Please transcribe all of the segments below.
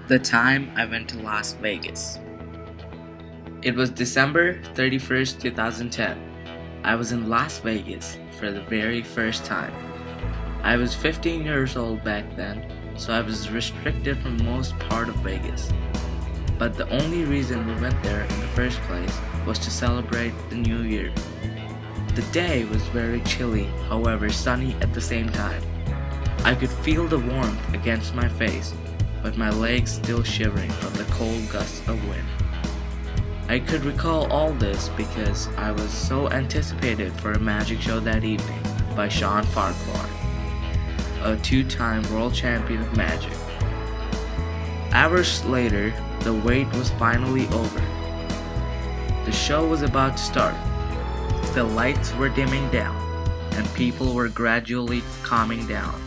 The time I went to Las Vegas. It was December 31st, 2010. I was in Las Vegas for the very first time. I was 15 years old back then, so I was restricted from most part of Vegas. But the only reason we went there in the first place was to celebrate the New Year. The day was very chilly, however sunny at the same time. I could feel the warmth against my face, but my legs still shivering from the cold gusts of wind. I could recall all this because I was so anticipated for a magic show that evening by Sean Farquhar, a two-time world champion of magic. Hours later, the wait was finally over. The show was about to start. The lights were dimming down, and people were gradually calming down.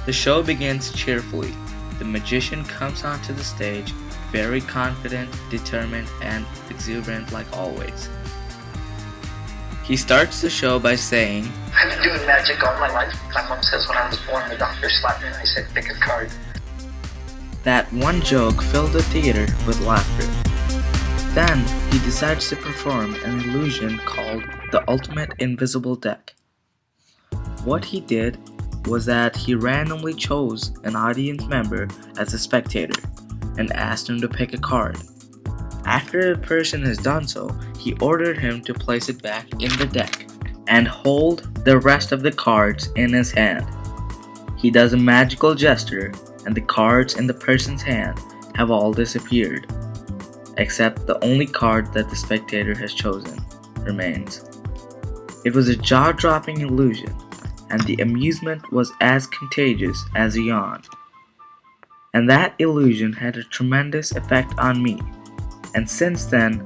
The show begins cheerfully. The magician comes onto the stage, very confident, determined, and exuberant like always. He starts the show by saying, "I've been doing magic all my life. My mom says when I was born, the doctor slapped me and I said, pick a card." That one joke filled the theater with laughter. Then he decides to perform an illusion called the Ultimate Invisible Deck. What he did was that he randomly chose an audience member as a spectator and asked him to pick a card. After the person has done so, he ordered him to place it back in the deck and hold the rest of the cards in his hand. He does a magical gesture and the cards in the person's hand have all disappeared, except the only card that the spectator has chosen remains. It was a jaw-dropping illusion, and the amusement was as contagious as a yawn. And that illusion had a tremendous effect on me, and since then,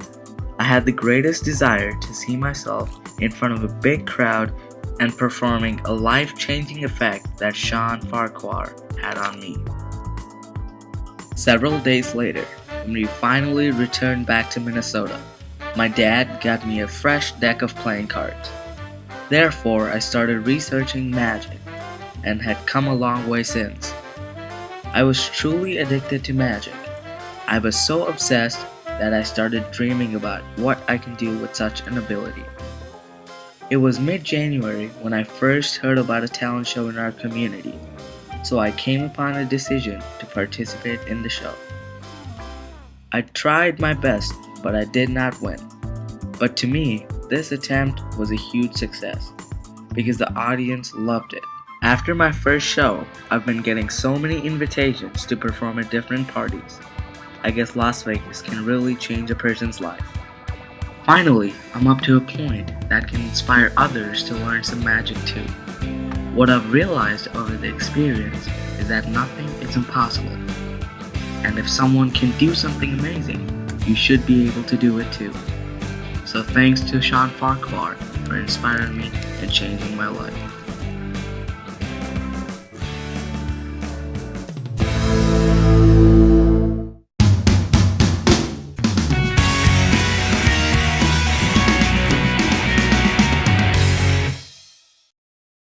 I had the greatest desire to see myself in front of a big crowd and performing a life-changing effect that Sean Farquhar had on me. Several days later, when we finally returned back to Minnesota, my dad got me a fresh deck of playing cards. Therefore, I started researching magic and had come a long way since. I was truly addicted to magic. I was so obsessed that I started dreaming about what I can do with such an ability. It was mid-January when I first heard about a talent show in our community, so I came upon a decision to participate in the show. I tried my best, but I did not win. But to me, this attempt was a huge success because the audience loved it. After my first show, I've been getting so many invitations to perform at different parties. I guess Las Vegas can really change a person's life. Finally, I'm up to a point that can inspire others to learn some magic too. What I've realized over the experience is that nothing is impossible. And if someone can do something amazing, you should be able to do it too. So thanks to Sean Farquhar for inspiring me and changing my life.